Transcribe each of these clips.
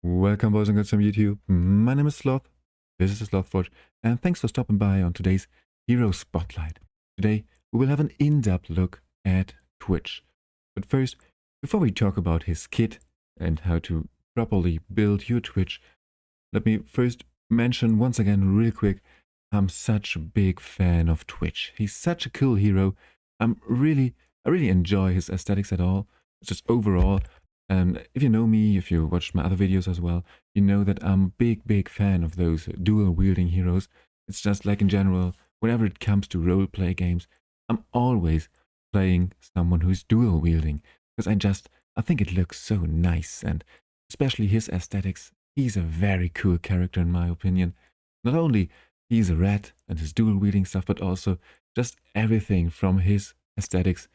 Welcome boys and girls from YouTube. My name is Sloth, this is SlothForge, and thanks for stopping by on today's Hero Spotlight. Today we will have an in-depth look at Twitch. But first, before we talk about his kit and how to properly build your Twitch, let me first mention once again real quick, I'm such a big fan of Twitch. He's such a cool hero. I really enjoy his aesthetics at all. It's just overall. And if you know me, if you watched my other videos as well, you know that I'm a big fan of those dual-wielding heroes. It's just like in general, whenever it comes to role-play games, I'm always playing someone who's dual-wielding. Because I think it looks so nice, and especially his aesthetics. He's a very cool character in my opinion. Not only he's a rat and his dual-wielding stuff, but also just everything from his aesthetics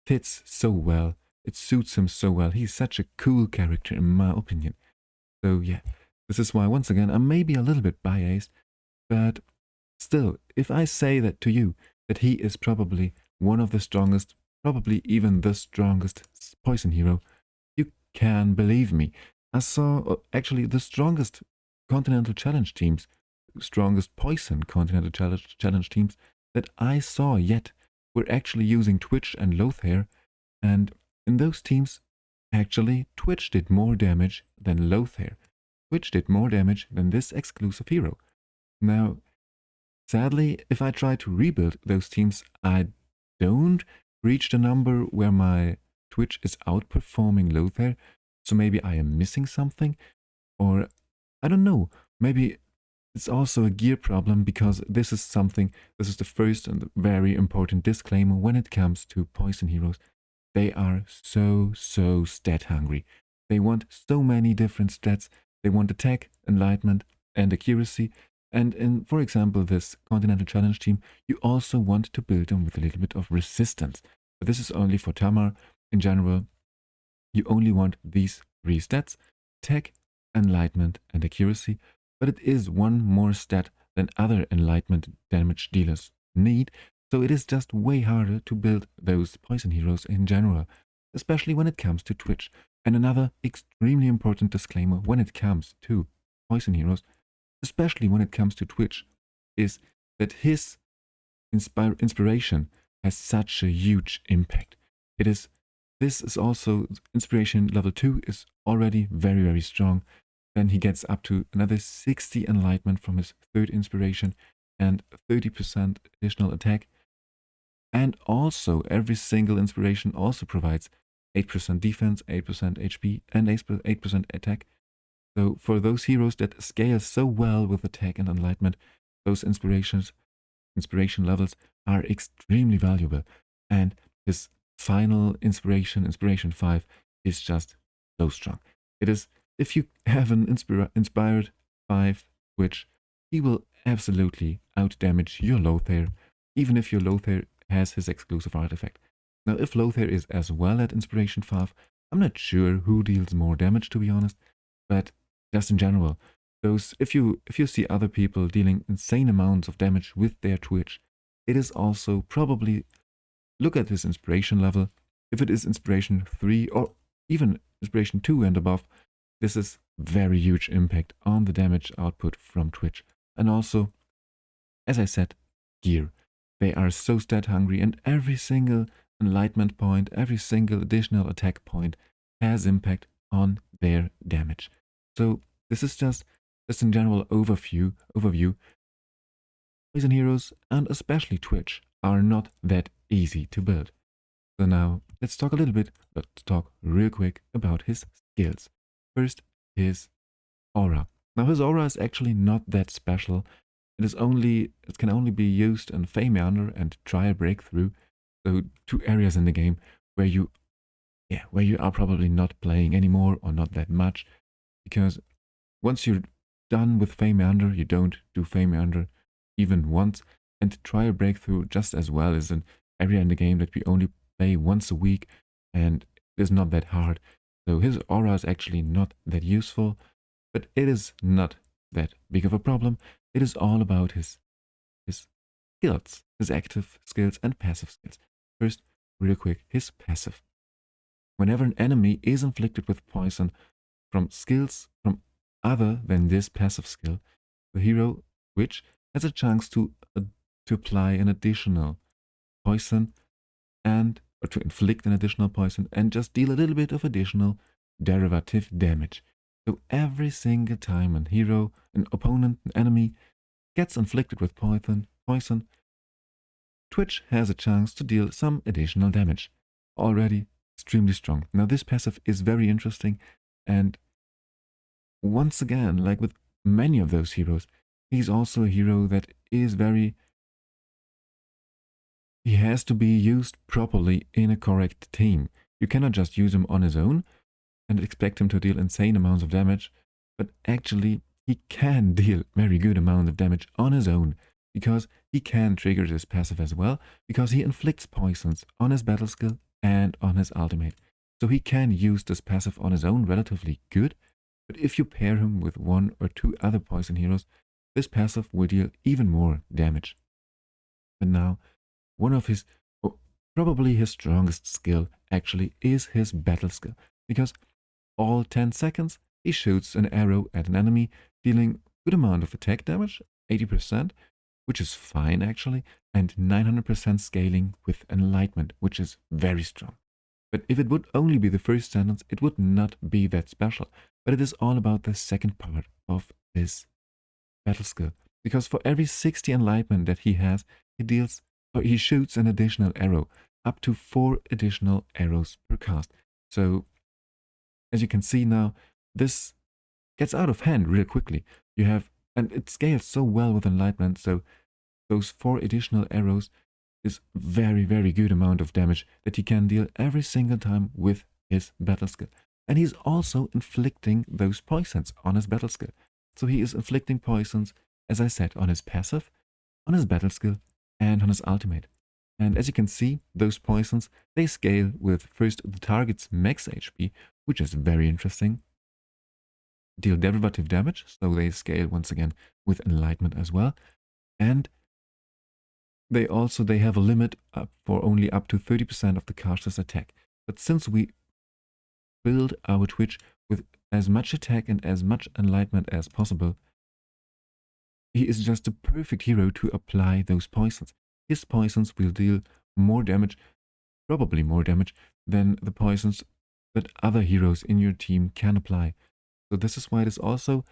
fits so well. It suits him so well. He's such a cool character in my opinion. So yeah, this is why once again I'm maybe a little bit biased, but still, if I say that to you, that he is probably one of the strongest, probably even the strongest poison hero, you can believe me. I saw actually the strongest continental challenge teams, strongest poison continental challenge teams that I saw yet were actually using Twitch and SlothForge, and in those teams, actually, Twitch did more damage than SlothForge. Twitch did more damage than this exclusive hero. Now, sadly, if I try to rebuild those teams, I don't reach the number where my Twitch is outperforming SlothForge, so maybe I am missing something, or I don't know, maybe it's also a gear problem, because this is the first and very important disclaimer when it comes to poison heroes. They are so stat hungry. They want so many different stats. They want attack, enlightenment, and accuracy. And in, for example, this Continental Challenge team, you also want to build them with a little bit of resistance. But this is only for Tamar. In general, you only want these three stats: attack, enlightenment, and accuracy. But it is one more stat than other enlightenment damage dealers need. So it is just way harder to build those poison heroes in general, especially when it comes to Twitch. And another extremely important disclaimer when it comes to poison heroes, especially when it comes to Twitch, is that his inspiration has such a huge impact. This is also, inspiration level 2 is already very strong. Then he gets up to another 60 enlightenment from his third inspiration and 30% additional attack. And also, every single inspiration also provides 8% defense, 8% HP, and 8% attack. So for those heroes that scale so well with attack and enlightenment, those inspiration levels are extremely valuable. And his final inspiration 5, is just so strong. It is, if you have an inspired 5 Twitch, he will absolutely outdamage your SlothForge, even if your SlothForge has his exclusive artifact. Now, if SlothForge is as well at Inspiration 5, I'm not sure who deals more damage, to be honest, but just in general, if you see other people dealing insane amounts of damage with their Twitch, it is also probably, look at his inspiration level. If it is Inspiration 3 or even Inspiration 2 and above, this is very huge impact on the damage output from Twitch. And also, as I said, gear. They are so stat hungry, and every single enlightenment point, every single additional attack point has impact on their damage. So this is just in general overview. Poison heroes, and especially Twitch, are not that easy to build. So now let's talk real quick about his skills. First, his aura. Now his aura is actually not that special. It can only be used in Fey Meander and Trial Breakthrough, so 2 areas in the game where you are probably not playing anymore, or not that much, because once you're done with Fey Meander, you don't do Fey Meander even once, and Trial Breakthrough just as well is an area in the game that we only play once a week, and it is not that hard. So his aura is actually not that useful, but it is not that big of a problem. It is all about his skills, his active skills and passive skills. First, real quick, his passive. Whenever an enemy is inflicted with poison from other than this passive skill, the hero Twitch has a chance to apply an additional poison or to inflict an additional poison and just deal a little bit of additional derivative damage. So every single time an opponent, an enemy gets inflicted with poison, Twitch has a chance to deal some additional damage. Already extremely strong. Now this passive is very interesting, and once again, like with many of those heroes, he's also a hero that is he has to be used properly in a correct team. You cannot just use him on his own and expect him to deal insane amounts of damage, but actually he can deal very good amounts of damage on his own, because he can trigger this passive as well, because he inflicts poisons on his battle skill and on his ultimate. So he can use this passive on his own relatively good, but if you pair him with one or two other poison heroes, this passive will deal even more damage. And now, one of his, probably his strongest skill actually is his battle skill, because all 10 seconds he shoots an arrow at an enemy, dealing good amount of attack damage, 80%, which is fine actually, and 900% scaling with enlightenment, which is very strong. But if it would only be the first sentence, it would not be that special. But it is all about the second part of this battle skill, because for every 60 enlightenment that he has, he shoots an additional arrow, up to 4 additional arrows per cast. So, as you can see now, this gets out of hand real quickly. And it scales so well with enlightenment, so those 4 additional arrows is very, very good amount of damage that he can deal every single time with his battle skill. And he's also inflicting those poisons on his battle skill. So he is inflicting poisons, as I said, on his passive, on his battle skill, and on his ultimate. And as you can see, those poisons, they scale with first the target's max HP, which is very interesting. Deal derivative damage, so they scale once again with enlightenment as well. And they have a limit for only up to 30% of the caster's attack. But since we build our Twitch with as much attack and as much enlightenment as possible, he is just a perfect hero to apply those poisons. His poisons will deal more damage, probably more damage, than the poisons that other heroes in your team can apply. So this is why it is also,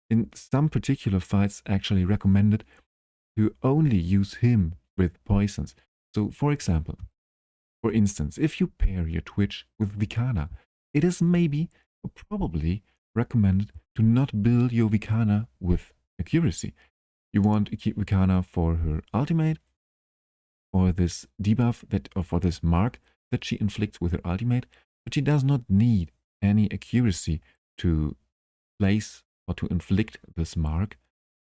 in some particular fights, actually recommended to only use him with poisons. So for instance, if you pair your Twitch with Vicana, it is maybe or probably recommended to not build your Vicana with accuracy. You want to keep Vicana for her ultimate, or this debuff or for this mark that she inflicts with her ultimate, but she does not need any accuracy to place or to inflict this mark.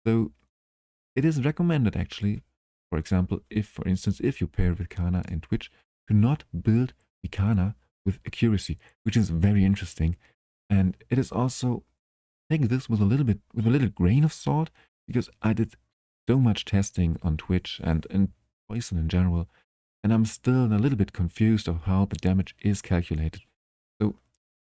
So it is recommended actually, for example, if you pair Vicana and Twitch, to not build Vicana with accuracy, which is very interesting. And it is also, take this with a little grain of salt, because I did so much testing on Twitch and poison in general, and I'm still a little bit confused of how the damage is calculated. So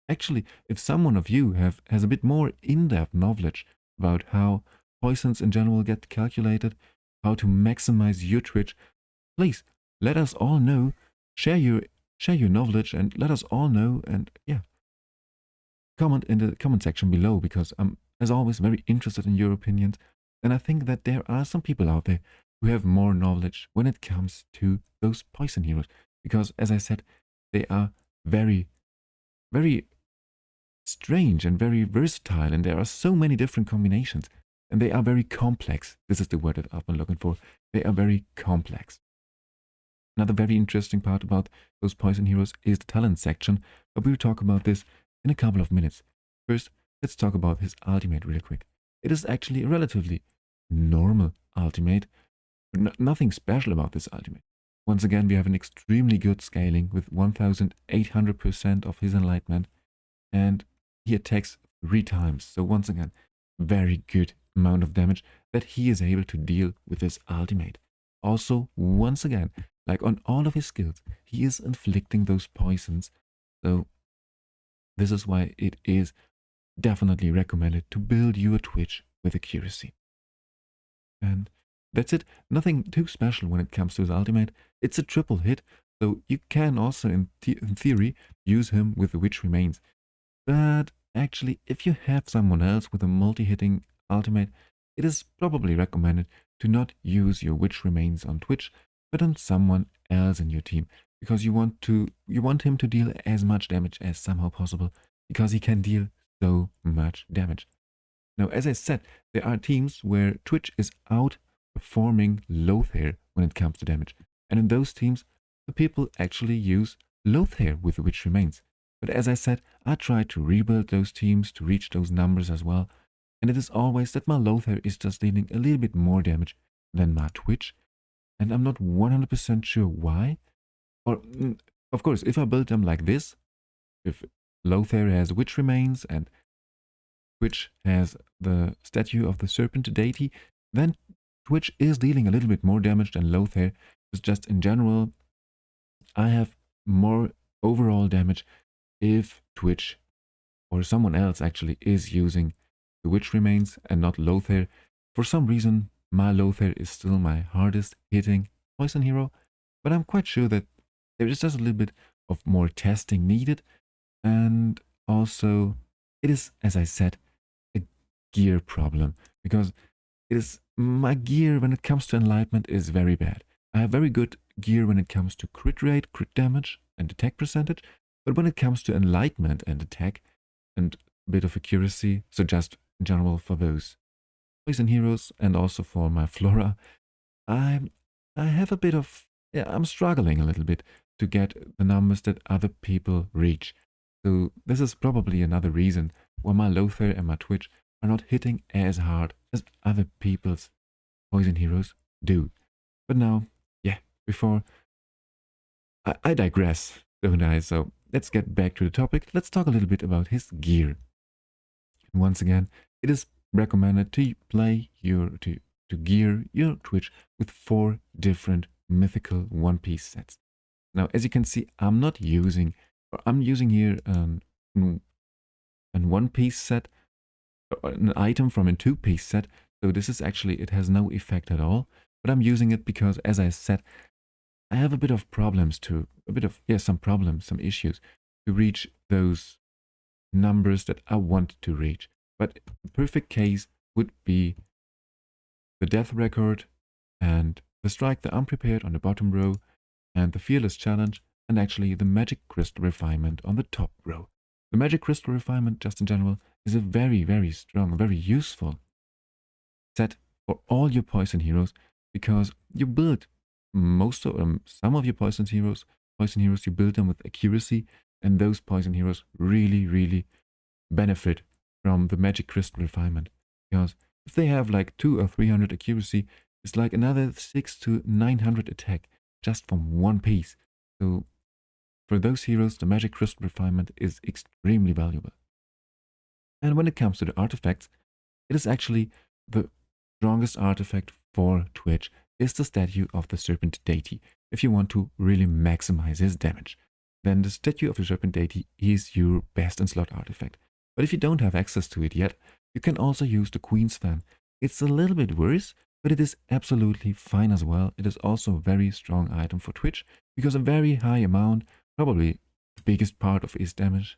actually, if someone of you has a bit more in-depth knowledge about how poisons in general get calculated, how to maximize your Twitch, please let us all know. Share your knowledge and let us all know. And yeah, comment in the comment section below, because I'm, as always, very interested in your opinions. And I think that there are some people out there who have more knowledge when it comes to those poison heroes, because, as I said, they are very, very strange and very versatile, and there are so many different combinations, and they are very complex. This is the word that I've been looking for. They are very complex. Another very interesting part about those poison heroes is the talent section, but we'll talk about this in a couple of minutes. First, let's talk about his ultimate real quick. It is actually a relatively normal ultimate, nothing special about this ultimate. Once again, we have an extremely good scaling with 1800% of his enlightenment, and he attacks 3 times. So once again, very good amount of damage that he is able to deal with his ultimate. Also, once again, like on all of his skills, he is inflicting those poisons. So this is why it is definitely recommend it to build your Twitch with accuracy. And that's it. Nothing too special when it comes to his ultimate. It's a triple hit, so you can also, in theory, use him with the Witch Remains. But actually, if you have someone else with a multi-hitting ultimate, it is probably recommended to not use your Witch Remains on Twitch, but on someone else in your team, because you want him to deal as much damage as somehow possible, because he can deal so much damage. Now, as I said, there are teams where Twitch is outperforming SlothForge when it comes to damage, and in those teams, the people actually use SlothForge with the Witch Remains. But as I said, I try to rebuild those teams to reach those numbers as well, and it is always that my SlothForge is just dealing a little bit more damage than my Twitch, and I'm not 100% sure why. Or, of course, if I build them like this, if SlothForge has Witch Remains and Twitch has the statue of the serpent deity, then Twitch is dealing a little bit more damage than SlothForge. It's just in general, I have more overall damage if Twitch or someone else actually is using the Witch Remains and not SlothForge. For some reason, my SlothForge is still my hardest hitting poison hero, but I'm quite sure that there is just a little bit of more testing needed, and also it is, as I said, a gear problem, because it is my gear when it comes to enlightenment is very bad. I have very good gear when it comes to crit rate, crit damage, and attack percentage, but when it comes to enlightenment and attack and a bit of accuracy, so just in general for those poison heroes and also for my flora, I have a bit of, I'm struggling a little bit to get the numbers that other people reach. So this is probably another reason why my SlothForge and my Twitch are not hitting as hard as other people's poison heroes do. But now, before I digress, don't I? So let's get back to the topic. Let's talk a little bit about his gear. Once again, it is recommended to gear your Twitch with 4 different mythical one-piece sets. Now, as you can see, I'm using here an one-piece set, an item from a 2-piece set. So this is actually, it has no effect at all. But I'm using it because, as I said, I have a bit of problems some issues to reach those numbers that I want to reach. But the perfect case would be the death record and the strike the unprepared on the bottom row and the fearless challenge and actually the magic crystal refinement on the top row. The magic crystal refinement, just in general, is a very, very strong, very useful set for all your poison heroes, because you build some of your poison heroes you build them with accuracy, and those poison heroes really, really benefit from the magic crystal refinement, because if they have like 200 or 300 accuracy, it's like another 600 to 900 attack just from one piece. So for those heroes, the magic crystal refinement is extremely valuable. And when it comes to the artifacts, it is actually the strongest artifact for Twitch is the statue of the serpent deity. If you want to really maximize his damage, then the statue of the serpent deity is your best in slot artifact. But if you don't have access to it yet, you can also use the Queen's Fan. It's a little bit worse, but it is absolutely fine as well. It is also a very strong item for Twitch, because a very high amount, probably the biggest part of his damage,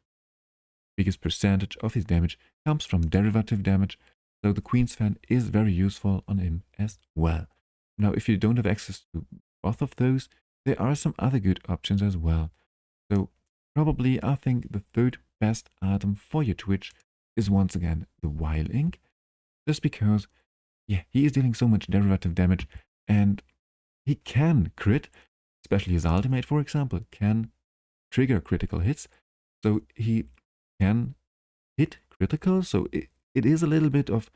biggest percentage of his damage comes from derivative damage, so the Queen's Fan is very useful on him as well. Now, if you don't have access to both of those, there are some other good options as well. So probably I think the third best item for your Twitch is once again the Wild Ink, just because, he is dealing so much derivative damage, and he can crit, especially his ultimate, for example, can trigger critical hits, so he can hit critical, so it is a little bit of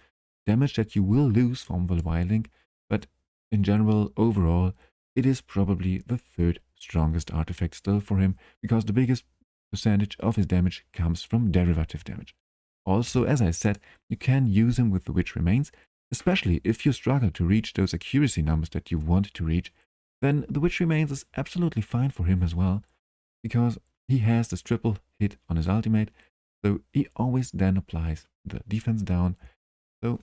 damage that you will lose from the Wild Ink, but in general, overall, it is probably the third strongest artifact still for him, because the biggest percentage of his damage comes from derivative damage. Also, as I said, you can use him with the Witch Remains, especially if you struggle to reach those accuracy numbers that you want to reach, then the Witch Remains is absolutely fine for him as well, because he has this triple hit on his ultimate, So he always then applies the defense down. So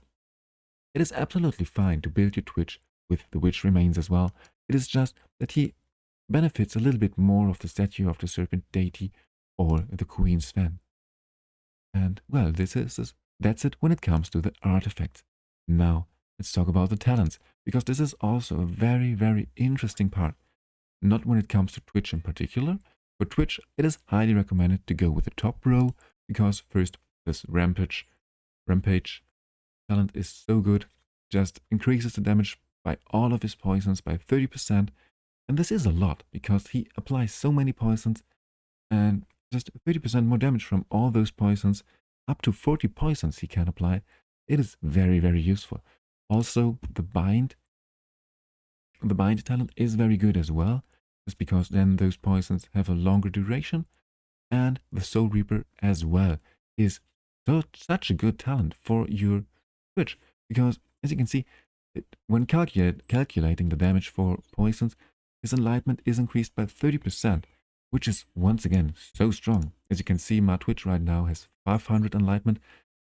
it is absolutely fine to build your Twitch with the Witch Remains as well. It is just that he benefits a little bit more of the statue of the serpent deity or the Queen's fan. And well, that's it when it comes to the artifacts. Now, let's talk about the talents, because this is also a very, very interesting part. Not when it comes to Twitch in particular. For Twitch, it is highly recommended to go with the top row, because first, this Rampage talent is so good, just increases the damage by all of his poisons by 30%. And this is a lot, because he applies so many poisons, and just 30% more damage from all those poisons, up to 40 poisons he can apply. It is very, very useful. Also, the bind talent is very good as well, just because then those poisons have a longer duration. And the Soul Reaper as well is such a good talent for your Twitch, because as you can see, when calculating the damage for poisons, his enlightenment is increased by 30%, which is once again so strong. As you can see, my Twitch right now has 500 enlightenment,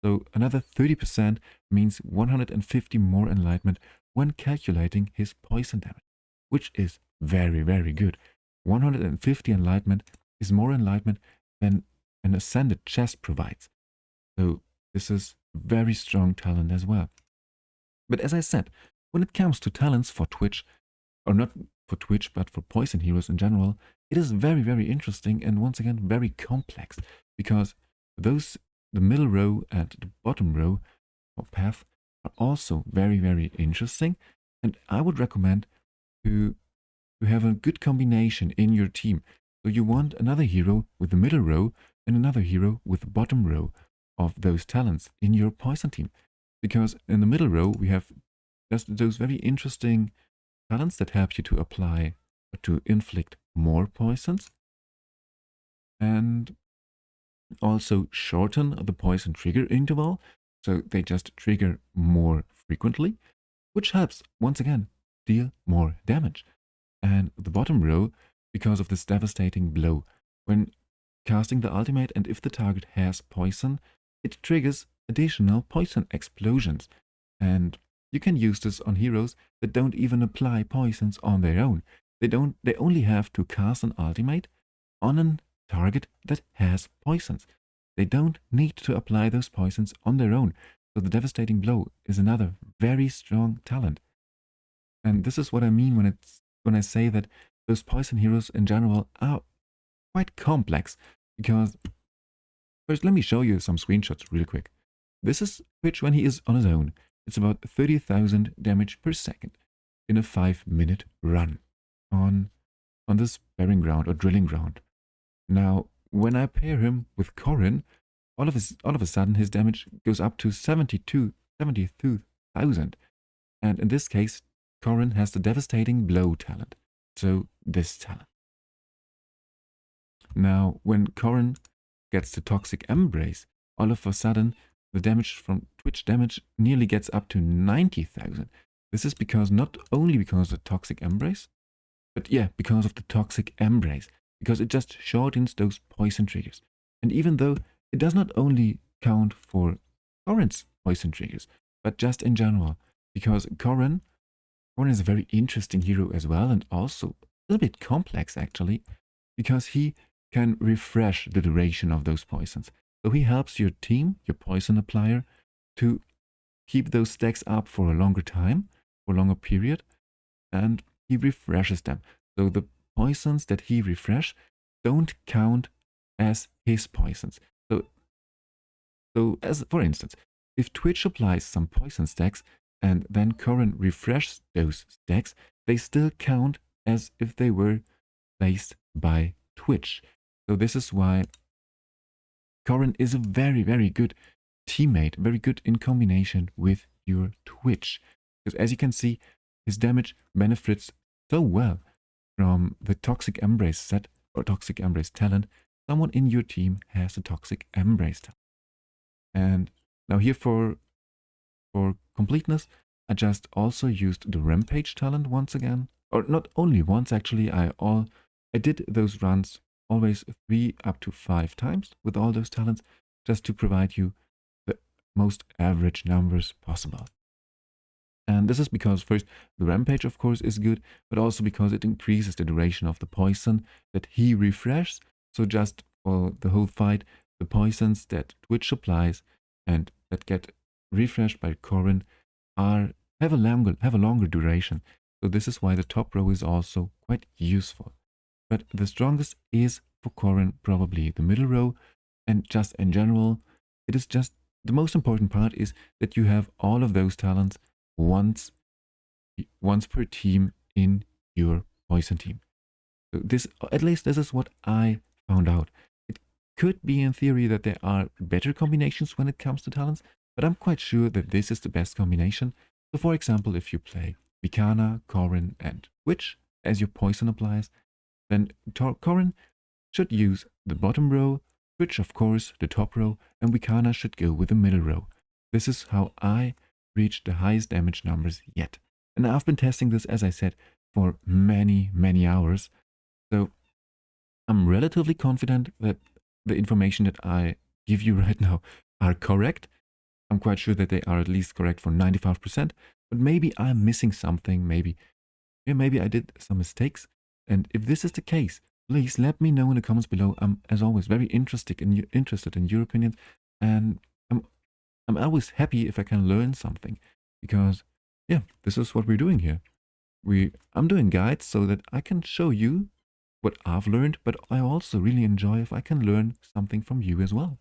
so another 30% means 150 more enlightenment when calculating his poison damage, which is very, very good. 150 enlightenment is more enlightenment than an ascended chest provides. So this is very strong talent as well. But as I said, when it comes to talents for Twitch, or not for Twitch, but for poison heroes in general, it is very, very interesting and once again very complex, because the middle row and the bottom row or path are also very, very interesting, and I would recommend to have a good combination in your team. So you want another hero with the middle row and another hero with the bottom row of those talents in your poison team, because in the middle row we have just those very interesting talents that help you to apply or to inflict more poisons, and also shorten the poison trigger interval, so they just trigger more frequently, which helps once again deal more damage. And the bottom row, because of this devastating blow, when casting the ultimate and if the target has poison, it triggers additional poison explosions, and you can use this on heroes that don't even apply poisons on their own. They only have to cast an ultimate on a target that has poisons. They don't need to apply those poisons on their own. So the devastating blow is another very strong talent. And this is what I mean when I say that those poison heroes in general are quite complex, because first let me show you some screenshots real quick. This is Twitch when he is on his own. It's about 30,000 damage per second in a 5-minute run on this bearing ground or drilling ground. Now, when I pair him with Corrin, all of a sudden his damage goes up to 72,000. And in this case, Corrin has the devastating blow talent. So this talent. Now, when Corrin gets the toxic embrace, all of a sudden the damage from Twitch damage nearly gets up to 90,000. This is not only because of the toxic embrace, but yeah, because of the toxic embrace, because it just shortens those poison triggers. And even though it does not only count for Corrin's poison triggers, but just in general, because Corrin is a very interesting hero as well, and also a little bit complex actually, because he can refresh the duration of those poisons. So he helps your team, your poison applier, to keep those stacks up for a longer time, for a longer period, and he refreshes them. So the poisons that he refresh don't count as his poisons. So as for instance, if Twitch applies some poison stacks and then Corrin refreshes those stacks, they still count as if they were placed by Twitch. So this is why Corrin is a very, very good teammate, very good in combination with your Twitch. Because as you can see, his damage benefits so well from the Toxic Embrace set or Toxic Embrace talent. Someone in your team has a Toxic Embrace talent. And now here for completeness, I just also used the Rampage talent once again. Or not only once actually, I did those runs always 3 up to 5 times with all those talents, just to provide you the most average numbers possible. And this is because first, the Rampage of course is good, but also because it increases the duration of the poison that he refreshes. So just for the whole fight, the poisons that Twitch supplies and that get refreshed by Corrin have a longer duration. So this is why the top row is also quite useful. But the strongest is for Corrin probably the middle row, and just in general, it is just the most important part is that you have all of those talents once per team in your poison team. So this, at least this is what I found out. It could be in theory that there are better combinations when it comes to talents, but I'm quite sure that this is the best combination. So for example, if you play Vikana, Corrin and Twitch as your poison applies, then Corrin should use the bottom row, Twitch of course the top row, and Vikana should go with the middle row. This is how I reached the highest damage numbers yet. And I've been testing this, as I said, for many hours. So I'm relatively confident that the information that I give you right now are correct. I'm quite sure that they are at least correct for 95%, but maybe I'm missing something, maybe I did some mistakes. And if this is the case, please let me know in the comments below. I'm, as always, very interested in your opinions, and I'm always happy if I can learn something, because yeah, this is what we're doing here. I'm doing guides so that I can show you what I've learned, but I also really enjoy if I can learn something from you as well.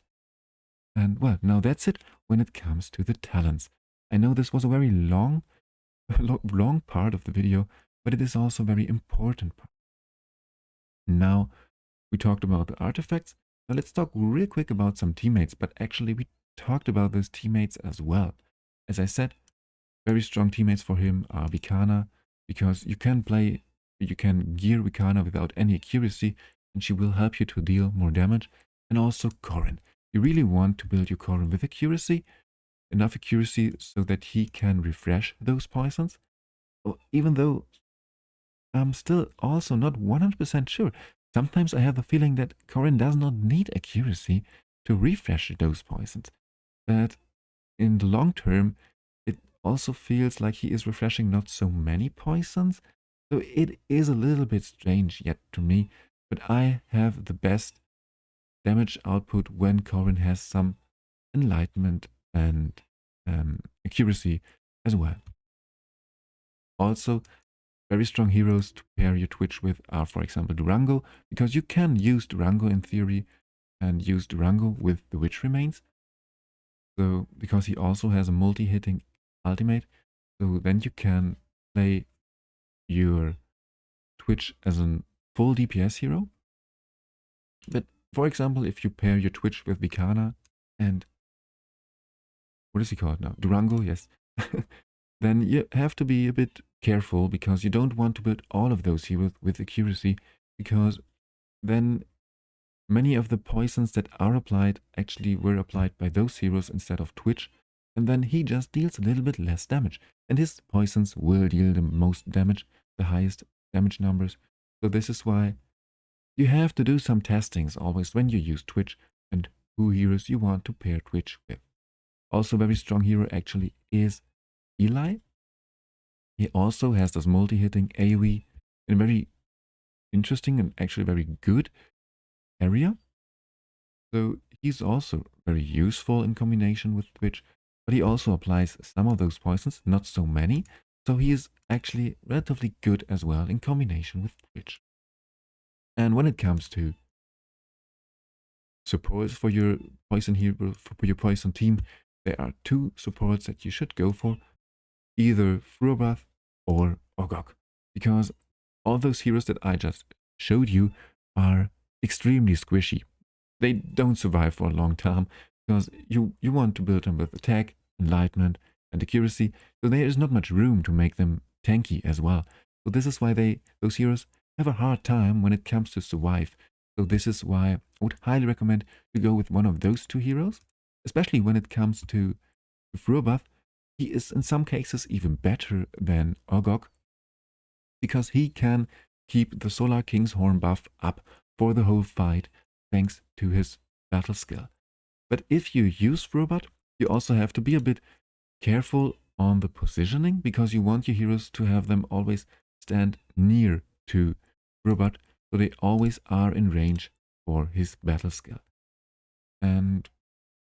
And well, now that's it when it comes to the talents. I know this was a very long part of the video, but it is also a very important part. Now, we talked about the artifacts. Now let's talk real quick about some teammates, but actually we talked about those teammates as well. As I said, very strong teammates for him are Vikana, because you can gear Vikana without any accuracy, and she will help you to deal more damage. And also Corrin. You really want to build your Corrin with accuracy, enough accuracy so that he can refresh those poisons. Even though I'm still also not 100% sure. Sometimes I have the feeling that Corrin does not need accuracy to refresh those poisons. But in the long term, it also feels like he is refreshing not so many poisons. So it is a little bit strange yet to me, but I have the best damage output when Corrin has some enlightenment and accuracy as well. Also, very strong heroes to pair your Twitch with are, for example, Durango, because you can use Durango in theory and use Durango with the Witch Remains. So, because he also has a multi-hitting ultimate, so then you can play your Twitch as a full DPS hero. But for example, if you pair your Twitch with Vikana and what is he called now? Durango, yes. Then you have to be a bit careful, because you don't want to build all of those heroes with accuracy, because then many of the poisons that are applied actually were applied by those heroes instead of Twitch, and then he just deals a little bit less damage, and his poisons will deal the most damage, the highest damage numbers. So this is why you have to do some testings always when you use Twitch and who heroes you want to pair Twitch with. Also very strong hero actually is Eli. He also has this multi-hitting AoE in a very interesting and actually very good area. So he's also very useful in combination with Twitch, but he also applies some of those poisons, not so many. So he is actually relatively good as well in combination with Twitch. And when it comes to supports for your poison hero, for your poison team, there are two supports that you should go for, either Fruobath or Ogok, because all those heroes that I just showed you are extremely squishy. They don't survive for a long time, because you want to build them with attack, enlightenment, and accuracy, so there is not much room to make them tanky as well. So this is why those heroes have a hard time when it comes to survive. So this is why I would highly recommend to go with one of those two heroes, especially when it comes to Fruobath. He is in some cases even better than Ogok, because he can keep the Solar King's Horn buff up for the whole fight thanks to his battle skill. But if you use robot, you also have to be a bit careful on the positioning, because you want your heroes to have them always stand near to robot, so they always are in range for his battle skill. And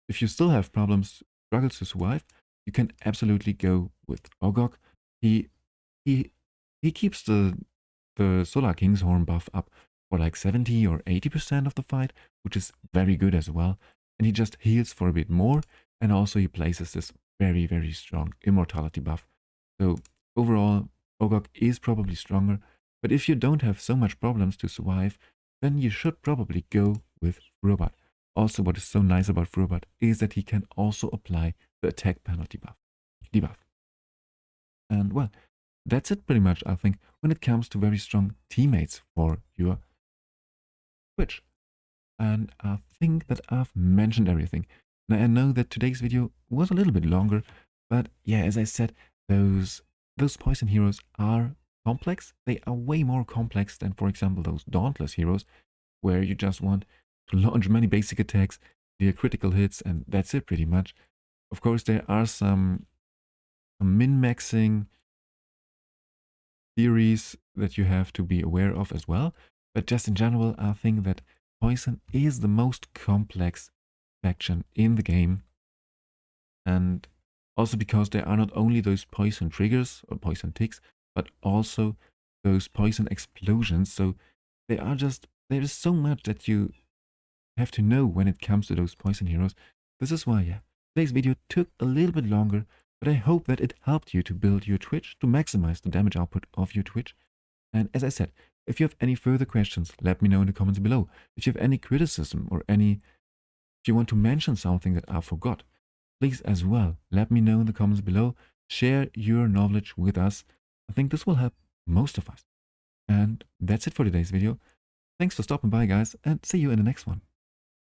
if you still have problems, struggles to survive, you can absolutely go with Ogok. He keeps the Solar King's Horn buff up for like 70 or 80% of the fight, which is very good as well. And he just heals for a bit more, and also he places this very, very strong immortality buff. So overall, Ogok is probably stronger, but if you don't have so much problems to survive, then you should probably go with Robot. Also, what is so nice about Robot is that he can also apply the attack penalty debuff. And well, that's it pretty much, I think, when it comes to very strong teammates for your Twitch. And I think that I've mentioned everything. Now, I know that today's video was a little bit longer, but yeah, as I said, those poison heroes are complex. They are way more complex than, for example, those Dauntless heroes, where you just want to launch many basic attacks, deal critical hits, and that's it pretty much. Of course, there are some min-maxing theories that you have to be aware of as well. But just in general, I think that poison is the most complex faction in the game. And also because there are not only those poison triggers or poison ticks, but also those poison explosions. So there is so much that you have to know when it comes to those poison heroes. This is why, yeah, today's video took a little bit longer, but I hope that it helped you to build your Twitch, to maximize the damage output of your Twitch. And as I said, if you have any further questions, let me know in the comments below. If you have any criticism or if you want to mention something that I forgot, please as well, let me know in the comments below. Share your knowledge with us. I think this will help most of us. And that's it for today's video. Thanks for stopping by, guys, and see you in the next one.